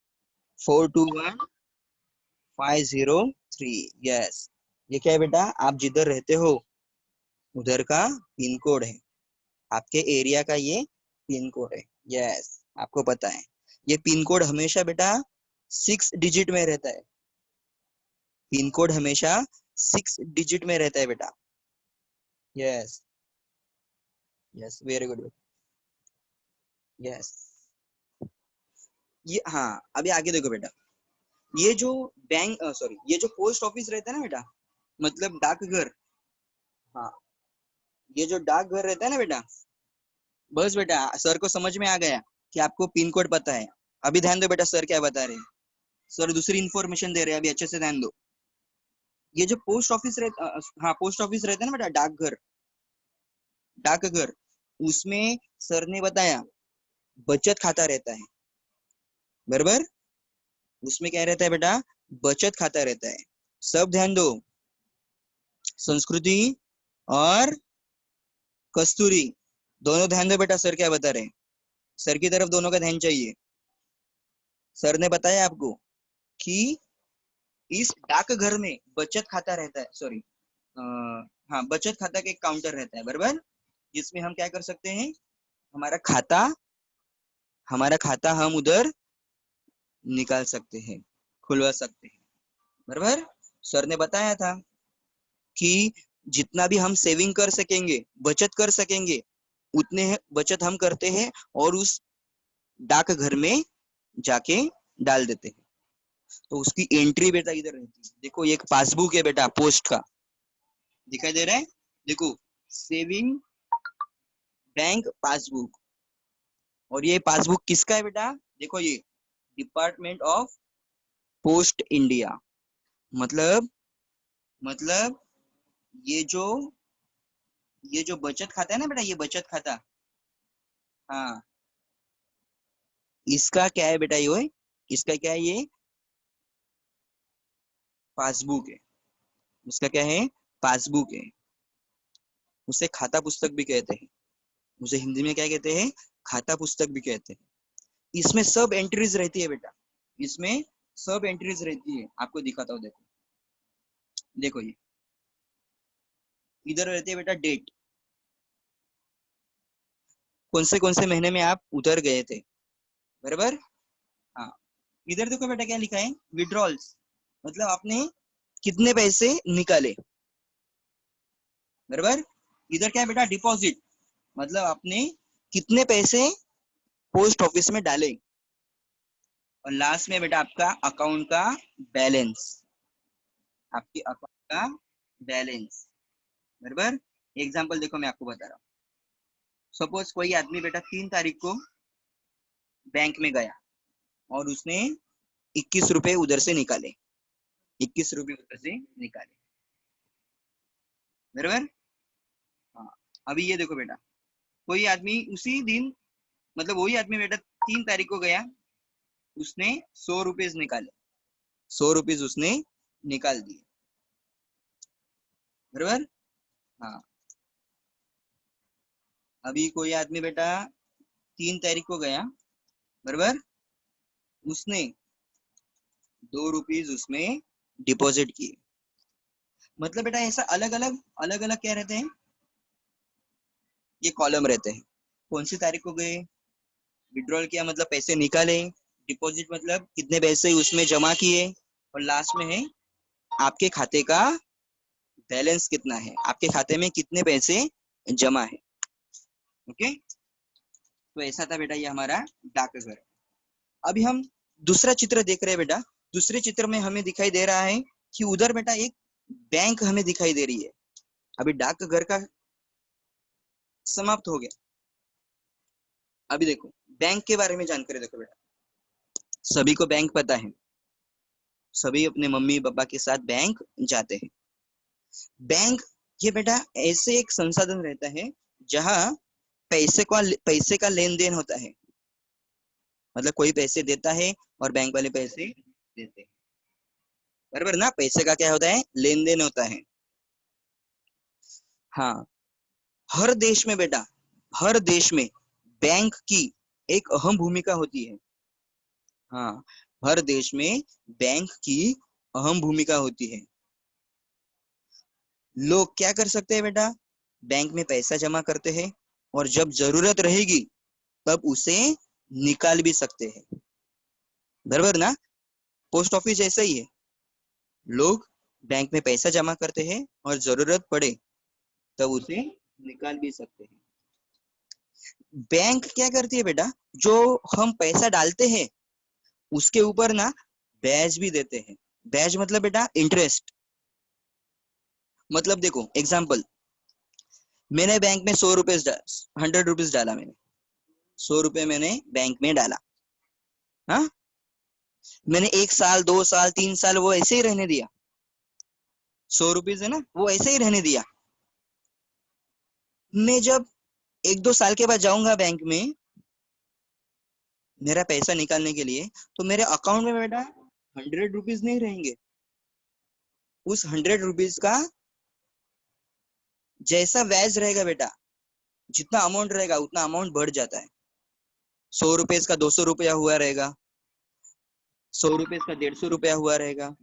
421503। यस, ये क्या है बेटा, आप जिधर रहते हो उधर का पिन कोड है, आपके एरिया का ये पिन कोड है। यस, आपको पता है ये पिन कोड हमेशा बेटा 6 डिजिट में रहता है। पिन कोड हमेशा 6 डिजिट में रहता है बेटा। Yes yes very good. Yes ये हाँ अभी आगे देखो बेटा, ये जो बैंक सॉरी ये जो पोस्ट ऑफिस रहता है ना बेटा, मतलब डाकघर, हाँ ये जो डाकघर रहता है ना बेटा, बस बेटा सर को समझ में आ गया कि आपको पिन कोड पता है। अभी ध्यान दो बेटा सर क्या बता रहे हैं, सर दूसरी इंफॉर्मेशन दे रहे हैं, अभी अच्छे से ध्यान दो। ये जो पोस्ट ऑफिस रहता, हाँ पोस्ट ऑफिस रहता है ना बेटा, डाकघर, डाकघर, उसमें सर ने बताया बचत खाता रहता है। बराबर, उसमें क्या रहता है बेटा, बचत खाता रहता है। सब ध्यान दो, संस्कृति और कस्तूरी दोनों ध्यान दो बेटा, सर क्या बता रहे हैं, सर की तरफ दोनों का ध्यान चाहिए। सर ने बताया आपको कि इस डाकघर में बचत खाता रहता है, सॉरी हाँ बचत खाता का एक काउंटर रहता है। बराबर, जिसमें हम क्या कर सकते हैं, हमारा खाता, हमारा खाता हम उधर निकाल सकते हैं, खुलवा सकते हैं। बराबर, सर ने बताया था कि जितना भी हम सेविंग कर सकेंगे, बचत कर सकेंगे, उतने बचत हम करते हैं और उस डाकघर में जाके डाल देते हैं। तो उसकी एंट्री बेटा इधर रहती है, देखो ये एक पासबुक है बेटा पोस्ट का, दिखाई दे रहा है, देखो सेविंग बैंक पासबुक। और ये पासबुक किसका है बेटा, देखो ये डिपार्टमेंट ऑफ पोस्ट इंडिया, मतलब मतलब ये जो, ये जो बचत खाता है ना बेटा, ये बचत खाता, हाँ इसका क्या है बेटा, ये इसका क्या है, ये पासबुक है, उसका क्या है, पासबुक है। उसे खाता पुस्तक भी कहते हैं, उसे हिंदी में क्या कहते हैं, खाता पुस्तक भी कहते हैं। इसमें सब एंट्रीज रहती है बेटा, इसमें सब एंट्रीज रहती है, आपको दिखाता हूँ। देखो देखो, ये इधर रहती है बेटा डेट, कौन से महीने में आप उधर गए थे, बराबर। हाँ, इधर देखो बेटा क्या लिखा है, विड्रॉल्स, मतलब आपने कितने पैसे निकाले, बराबर। इधर क्या है बेटा, डिपॉजिट, मतलब आपने कितने पैसे पोस्ट ऑफिस में डाले। और लास्ट में बेटा आपका अकाउंट का बैलेंस, आपके अकाउंट का बैलेंस, बराबर। एग्जाम्पल देखो, मैं आपको बता रहा हूँ। सपोज कोई आदमी बेटा 3 तारीख को बैंक में गया और उसने 21 रुपए उधर से निकाले, 21 रुपए उधर से निकाले, बराबर। हाँ, अभी ये देखो बेटा, कोई आदमी उसी दिन, मतलब वही आदमी बेटा 3 तारीख को गया, उसने 100 रुपीज निकाले, 100 रुपीज उसने निकाल दिए, बराबर। हाँ, अभी कोई आदमी बेटा 3 तारीख को गया, बराबर, उसने 2 रुपीज उसमें डिपॉजिट किए। मतलब बेटा ऐसा अलग अलग क्या रहते हैं, ये कॉलम रहते हैं। कौन सी तारीख को गए, विड्रॉल किया मतलब पैसे निकाले, डिपॉजिट मतलब कितने पैसे उसमें जमा किए, और लास्ट में है आपके खाते का बैलेंस कितना है, आपके खाते में कितने पैसे जमा है। ओके, तो ऐसा था बेटा ये हमारा डाकघर। अभी हम दूसरा चित्र देख रहे हैं बेटा। दूसरे चित्र में हमें दिखाई दे रहा है कि उधर बेटा एक बैंक हमें दिखाई दे रही है। अभी डाकघर का समाप्त हो गया। अभी देखो बैंक के बारे में जानकारी देखो बेटा। सभी को बैंक पता है, सभी अपने मम्मी पापा के साथ बैंक जाते हैं। बैंक ये बेटा ऐसे एक संसाधन रहता है जहां पैसे का लेन देन होता है। मतलब कोई पैसे देता है और बैंक वाले पैसे देते हैं, बराबर ना। पैसे का क्या होता है, लेन देन होता है। हाँ, हर देश में बेटा, हर देश में बैंक की एक अहम भूमिका होती है। हाँ, हर देश में बैंक की अहम भूमिका होती है। लोग क्या कर सकते हैं बेटा, बैंक में पैसा जमा करते हैं और जब जरूरत रहेगी तब उसे निकाल भी सकते हैं, बराबर ना। पोस्ट ऑफिस ऐसा ही है, लोग बैंक में पैसा जमा करते हैं और जरूरत पड़े तब उसे निकाल भी सकते हैं। बैंक क्या करती है बेटा, जो हम पैसा डालते हैं उसके ऊपर ना ब्याज भी देते हैं। ब्याज मतलब बेटा इंटरेस्ट। मतलब देखो एग्जांपल, मैंने बैंक में 100 रुपीज डाला, मैंने 100 रुपए मैंने बैंक में डाला। हाँ, मैंने 1 साल 2 साल 3 साल वो ऐसे ही रहने दिया। 100 रुपीज है ना, वो ऐसे ही रहने दिया। मैं जब 1-2 साल के बाद जाऊंगा बैंक में मेरा पैसा निकालने के लिए, तो मेरे अकाउंट में बेटा 100 रुपीज नहीं रहेंगे। उस 100 रुपीज का जैसा ब्याज रहेगा बेटा, जितना अमाउंट रहेगा उतना अमाउंट बढ़ जाता है। 100 रुपीज का 200 रुपया हुआ रहेगा, 100 रुपीज का 150 रुपया हुआ रहेगा।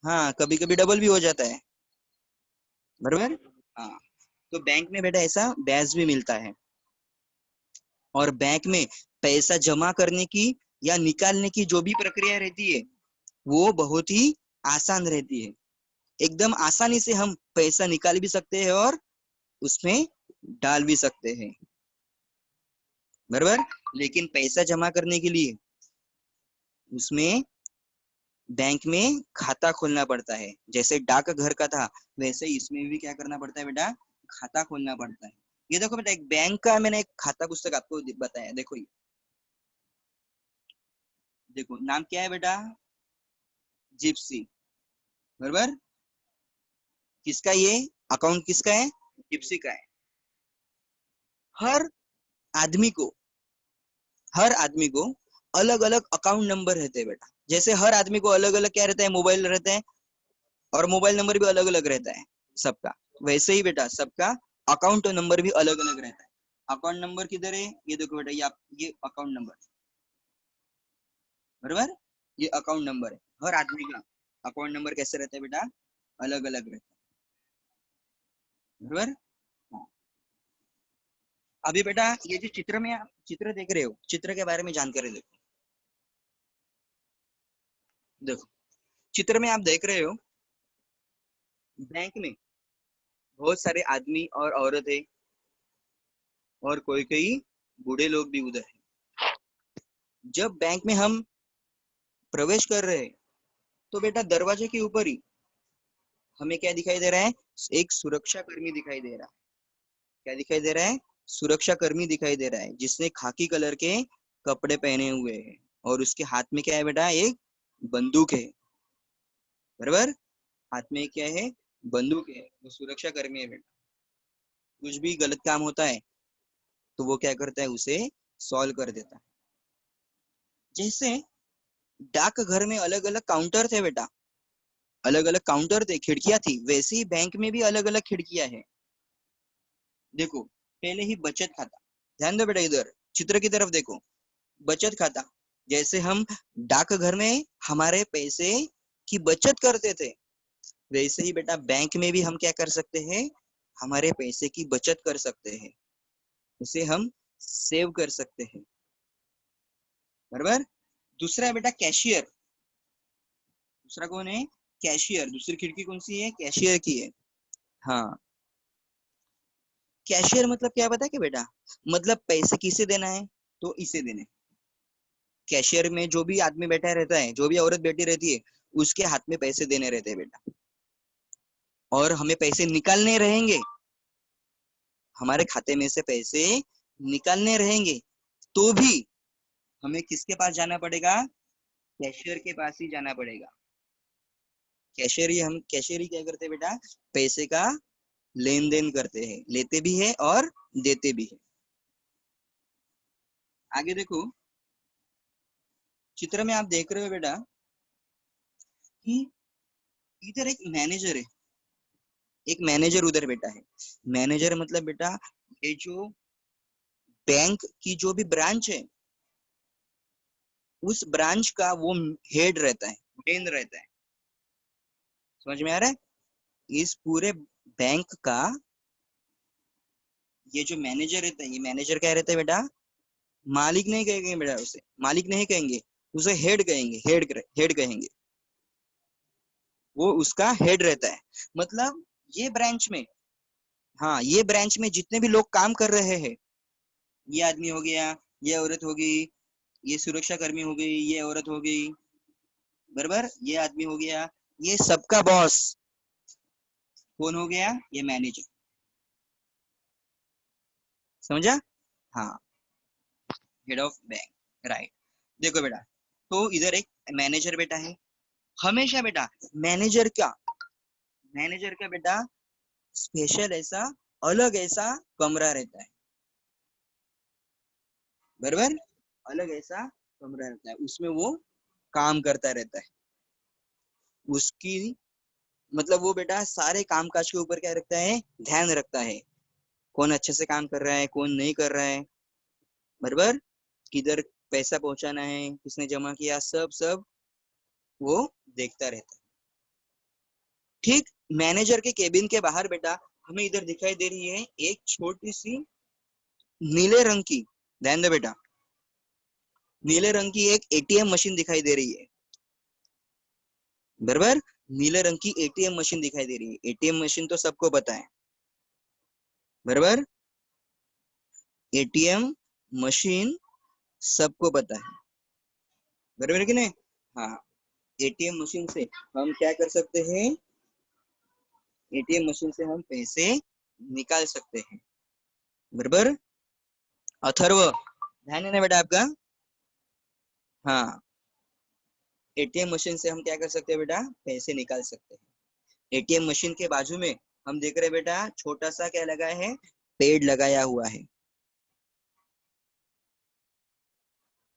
हाँ, कभी कभी डबल भी हो जाता है, बराबर। हाँ, तो बैंक में बेटा ऐसा ब्याज भी मिलता है। और बैंक में पैसा जमा करने की या निकालने की जो भी प्रक्रिया रहती है वो बहुत ही आसान रहती है। एकदम आसानी से हम पैसा निकाल भी सकते हैं और उसमें डाल भी सकते हैं, बराबर। लेकिन पैसा जमा करने के लिए उसमें बैंक में खाता खोलना पड़ता है। जैसे डाकघर का था वैसे इसमें भी क्या करना पड़ता है बेटा, खाता खोलना पड़ता है। ये देखो बेटा, एक बैंक का मैंने एक खाता पुस्तक आपको बताया। देखो ये देखो, नाम क्या है बेटा, जिप्सी, बराबर। किसका ये अकाउंट, किसका है, जिप्सी का है। हर आदमी को हर आदमी को अलग अलग अकाउंट नंबर रहते हैं बेटा। जैसे हर आदमी को अलग अलग क्या रहता है, मोबाइल रहते हैं, और मोबाइल नंबर भी अलग अलग रहता है सबका। वैसे ही बेटा सबका अकाउंट नंबर भी अलग अलग रहता है। अकाउंट नंबर किधर है, ये देखो बेटा, ये अकाउंट नंबर, बराबर। ये अकाउंट नंबर है, हर आदमी का अकाउंट नंबर कैसे रहता है बेटा, अलग अलग रहता है, बराबर। हाँ। अभी बेटा ये जो चित्र में आप चित्र देख रहे हो, चित्र के बारे में जानकारी देखो। देखो चित्र में आप देख रहे हो, बैंक में बहुत सारे आदमी और औरत है, और कोई कोई बूढ़े लोग भी उधर है। जब बैंक में हम प्रवेश कर रहे हैं, तो बेटा दरवाजे के ऊपर ही हमें क्या दिखाई दे रहा है, एक सुरक्षा कर्मी दिखाई दे रहा है। क्या दिखाई दे रहा है, सुरक्षा कर्मी दिखाई दे रहा है, जिसने खाकी कलर के कपड़े पहने हुए हैं, और उसके हाथ में क्या है बेटा, एक बंदूक है, बराबर। हाथ में क्या है, बंदूक है, वो सुरक्षा कर्मी है बेटा। कुछ भी गलत काम होता है तो वो क्या करता है, उसे सॉल्व कर देता है। जैसे डाक घर में अलग अलग काउंटर थे बेटा, अलग अलग काउंटर थे, खिड़कियां थी, वैसे ही बैंक में भी अलग अलग खिड़कियां हैं। देखो पहले ही बचत खाता, ध्यान दो बेटा, इधर चित्र की तरफ देखो, बचत खाता। जैसे हम डाक घर में हमारे पैसे की बचत करते थे, वैसे ही बेटा बैंक में भी हम क्या कर सकते हैं, हमारे पैसे की बचत कर सकते हैं, उसे हम सेव कर सकते हैं, बराबर। दूसरा है बेटा कैशियर। दूसरा कौन है, कैशियर। दूसरी खिड़की कौन सी है, कैशियर की है। हाँ, कैशियर मतलब क्या पता है क्या बेटा, मतलब पैसे किसे देना है, तो इसे देने। कैशियर में जो भी आदमी बैठा रहता है, जो भी औरत बैठी रहती है, उसके हाथ में पैसे देने रहते हैं बेटा। और हमें पैसे निकालने रहेंगे, हमारे खाते में से पैसे निकालने रहेंगे, तो भी हमें किसके पास जाना पड़ेगा, कैशियर के पास ही जाना पड़ेगा। कैशियर ही क्या करते हैं बेटा, पैसे का लेन देन करते हैं, लेते भी है और देते भी है। आगे देखो, चित्र में आप देख रहे हो बेटा कि इधर एक मैनेजर है, एक मैनेजर उधर बेटा है। मैनेजर मतलब बेटा, ये जो बैंक की जो भी ब्रांच है, उस ब्रांच का वो हेड रहता है, मेन रहता है। समझ में आ रहा है, इस पूरे बैंक का ये जो मैनेजर रहता है, ये मैनेजर क्या रहता है बेटा, मालिक नहीं कहेंगे बेटा, उसे मालिक नहीं कहेंगे, उसे हेड कहेंगे, हेड कहेंगे। वो उसका हेड रहता है, मतलब ये ब्रांच में, हाँ ये ब्रांच में जितने भी लोग काम कर रहे हैं, ये आदमी हो गया, ये औरत हो गई, ये सुरक्षा कर्मी हो गई, ये औरत हो गई, बराबर, ये आदमी हो गया, ये सबका बॉस कौन हो गया, ये मैनेजर। समझा, हाँ, हेड ऑफ बैंक, राइट। देखो बेटा, तो इधर एक मैनेजर बेटा है। हमेशा बेटा मैनेजर का बेटा स्पेशल ऐसा, अलग ऐसा कमरा रहता है, बराबर। अलग ऐसा कमरा रहता है, उसमें वो काम करता रहता है। उसकी मतलब वो बेटा सारे कामकाज के ऊपर क्या रखता है, ध्यान रखता है, कौन अच्छे से काम कर रहा है, कौन नहीं कर रहा है, बराबर। किधर पैसा पहुंचाना है, किसने जमा किया, सब सब वो देखता रहता है। ठीक, मैनेजर के केबिन के बाहर बेटा हमें इधर दिखाई दे रही है एक छोटी सी नीले रंग की, ध्यान दो बेटा, नीले रंग की एक एटीएम मशीन दिखाई दे रही है, बराबर। नीले रंग की एटीएम मशीन दिखाई दे रही है। एटीएम मशीन तो सबको पता है, बराबर। एटीएम मशीन सबको पता है, बराबर कि नहीं। हाँ, एटीएम मशीन से हम क्या कर सकते हैं, एटीएम मशीन से हम पैसे निकाल सकते हैं, बराबर। अथर्व, ध्यान है ना बेटा आपका। हाँ, एटीएम मशीन से हम क्या कर सकते हैं बेटा, पैसे निकाल सकते हैं। एटीएम मशीन के बाजू में हम देख रहे हैं बेटा, छोटा सा क्या लगा है, पेड़ लगाया हुआ है।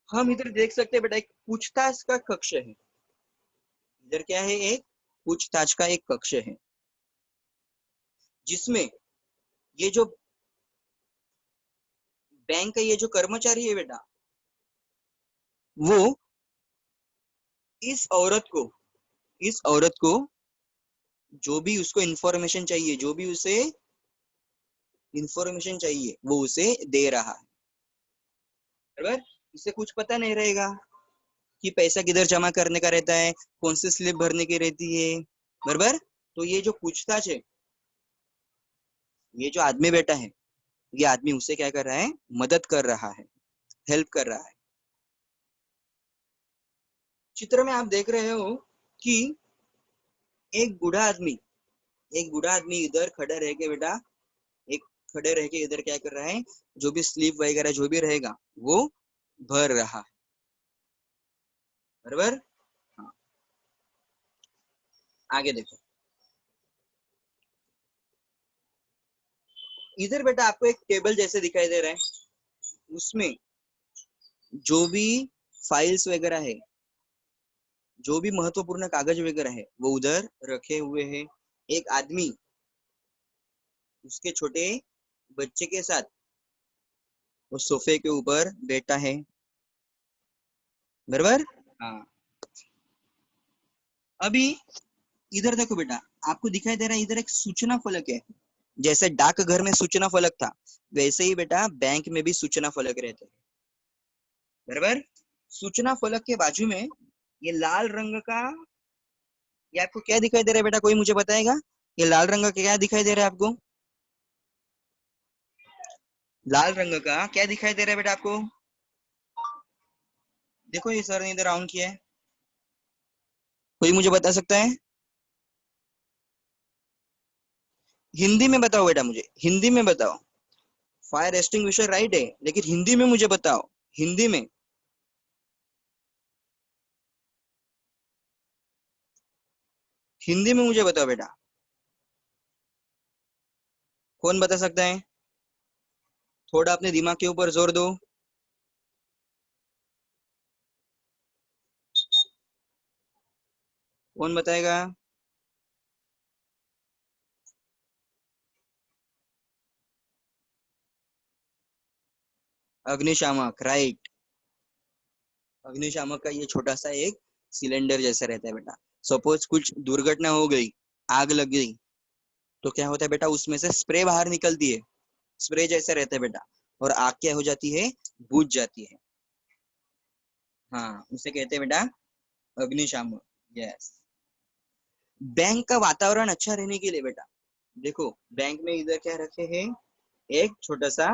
हम इधर देख सकते हैं बेटा, एक पूछताछ का कक्ष है। इधर क्या है, एक पूछताछ का एक कक्ष है, जिसमें ये जो बैंक का ये जो कर्मचारी है बेटा, वो इस औरत को इस औरत को जो भी उसको इंफॉर्मेशन चाहिए, जो भी उसे इंफॉर्मेशन चाहिए, वो उसे दे रहा है। बराबर। इसे कुछ पता नहीं रहेगा कि पैसा किधर जमा करने का रहता है, कौन सी स्लिप भरने की रहती है। बराबर। तो ये जो पूछताछ है, ये जो आदमी बैठा है, ये आदमी उसे क्या कर रहा है, मदद कर रहा है, हेल्प कर रहा है। चित्र में आप देख रहे हो कि एक बूढ़ा आदमी एक बूढ़ा आदमी इधर खड़ा रह के बेटा, एक खड़े रह के इधर क्या कर रहा है, जो भी स्लीप वगैरह जो भी रहेगा वो भर रहा है। बराबर। हाँ, आगे देखो। इधर बेटा आपको एक टेबल जैसे दिखाई दे रहा है, उसमें जो भी फाइल्स वगैरह है, जो भी महत्वपूर्ण कागज वगैरह है, वो उधर रखे हुए हैं। एक आदमी उसके छोटे बच्चे के साथ उस सोफे के ऊपर बैठा है। बराबर। हाँ। अभी इधर देखो बेटा, आपको दिखाई दे रहा है इधर एक सूचना फलक है। जैसे डाकघर में सूचना फलक था, वैसे ही बेटा बैंक में भी सूचना फलक रहते हैं। बराबर। सूचना फलक के बाजू में ये लाल रंग का, ये आपको क्या दिखाई दे रहा है बेटा, कोई मुझे बताएगा? ये लाल रंग का क्या दिखाई दे रहा है आपको? लाल रंग का क्या दिखाई दे रहा है बेटा आपको? देखो ये सर ने इधर ऑन किया है, कोई मुझे बता सकता है? हिंदी में बताओ बेटा, मुझे हिंदी में बताओ। फायर एक्सटिंग्विशर राइट है, लेकिन हिंदी में मुझे बताओ, हिंदी में। हिंदी में मुझे बताओ बेटा, कौन बता सकता है? थोड़ा अपने दिमाग के ऊपर जोर दो। कौन बताएगा? अग्निशामक राइट। अग्निशामक का ये छोटा सा एक सिलेंडर जैसा रहता है बेटा। सपोज कुछ दुर्घटना हो गई, आग लग गई, तो क्या होता है बेटा, उसमें से स्प्रे बाहर निकलती है, स्प्रे जैसा रहता है बेटा, और आग क्या हो जाती है, बुझ जाती है। हाँ, उसे कहते हैं बेटा अग्निशामक। यस। बैंक का वातावरण अच्छा रहने के लिए बेटा, देखो बैंक में इधर क्या रखे हैं, एक छोटा सा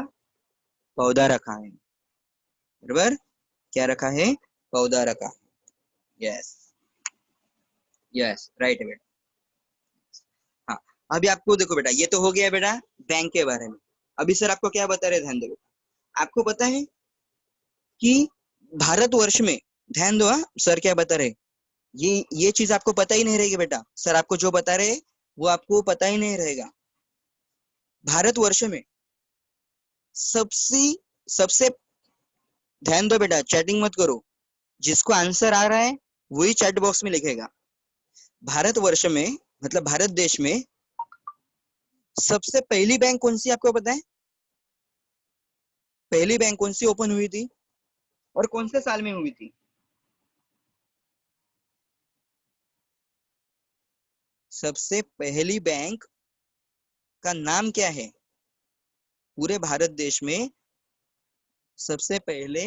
पौधा रखा है। बराबर। क्या रखा है? पौधा रखा है। यस। यस राइट है बेटा। हाँ। अभी आपको देखो बेटा, ये तो हो गया बेटा बैंक के बारे में। अभी सर आपको क्या बता रहे, ध्यान दो बेटा। आपको पता है कि भारतवर्ष में, ध्यान दो, हाँ सर क्या बता रहे, ये चीज आपको पता ही नहीं रहेगी बेटा, सर आपको जो बता रहे वो आपको पता ही नहीं रहेगा। भारतवर्ष में सबसे सबसे, ध्यान दो बेटा, चैटिंग मत करो, जिसको आंसर आ रहा है वही चैट बॉक्स में लिखेगा। भारतवर्ष में, मतलब भारत देश में सबसे पहली बैंक कौन सी आपको पता है? पहली बैंक कौन सी ओपन हुई थी और कौन से साल में हुई थी? सबसे पहली बैंक का नाम क्या है? पूरे भारत देश में सबसे पहले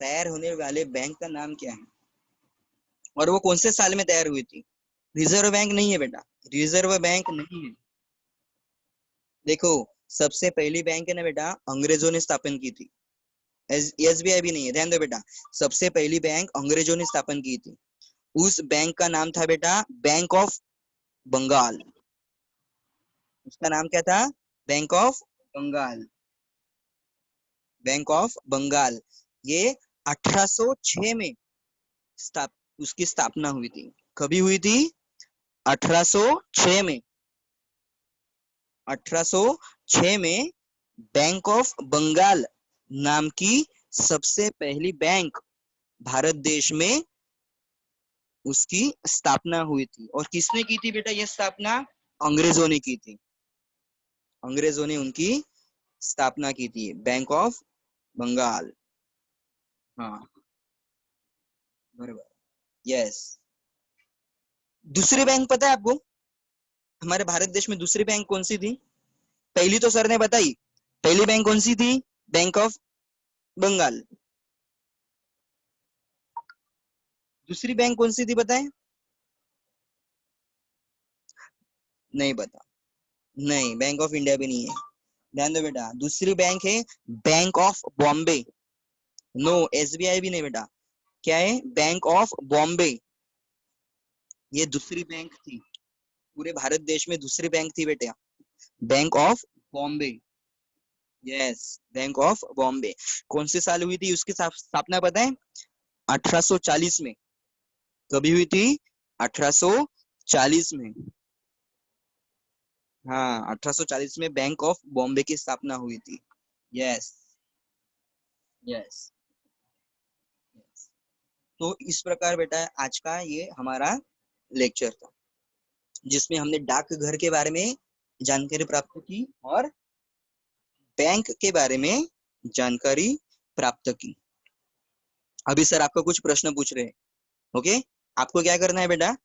तैयार होने वाले बैंक का नाम क्या है और वो कौन से साल में तैयार हुई थी? रिजर्व बैंक नहीं है बेटा, रिजर्व बैंक नहीं है। देखो, सबसे पहली बैंक है ना बेटा, अंग्रेजों ने स्थापन की थी। एसबीआई भी नहीं है, ध्यान दो बेटा। सबसे पहली बैंक अंग्रेजों ने स्थापन की थी, उस बैंक का नाम था बेटा बैंक ऑफ बंगाल। उसका नाम क्या था? Bank of Bengal. Bank of Bengal. ये 1806 में स्थाप उसकी स्थापना हुई थी। कभी हुई थी? 1806 में। 1806 में बैंक ऑफ बंगाल नाम की सबसे पहली बैंक भारत देश में उसकी स्थापना हुई थी। और किसने की थी बेटा ये स्थापना? अंग्रेजों ने की थी। अंग्रेजों ने उनकी स्थापना की थी, बैंक ऑफ बंगाल। हाँ। बराबर, यस। दूसरी बैंक पता है आपको, हमारे भारत देश में दूसरी बैंक कौन सी थी? पहली तो सर ने बताई, पहली बैंक कौन सी थी? Bank of Bengal. दूसरी बैंक कौन सी थी बताएं? नहीं पता? नहीं, बैंक ऑफ इंडिया भी नहीं है। ध्यान दो बेटा, दूसरी बैंक है bank of Bombay. No, SBI भी नहीं बेटा। क्या है? Bank of Bombay. ये दूसरी बैंक थी, पूरे भारत देश में दूसरी बैंक थी बेटा, bank of Bombay. Yes, bank of Bombay. कौन से साल हुई थी उसकी स्थापना पता है? 1840 में। कभी हुई थी? 1840 में। हाँ, 1840 में बैंक ऑफ बॉम्बे की स्थापना हुई थी। Yes, yes. तो इस प्रकार बेटा आज का ये हमारा लेक्चर था, जिसमें हमने डाकघर के बारे में जानकारी प्राप्त की और बैंक के बारे में जानकारी प्राप्त की। अभी सर आपका कुछ प्रश्न पूछ रहे हैं। ओके, आपको क्या करना है बेटा?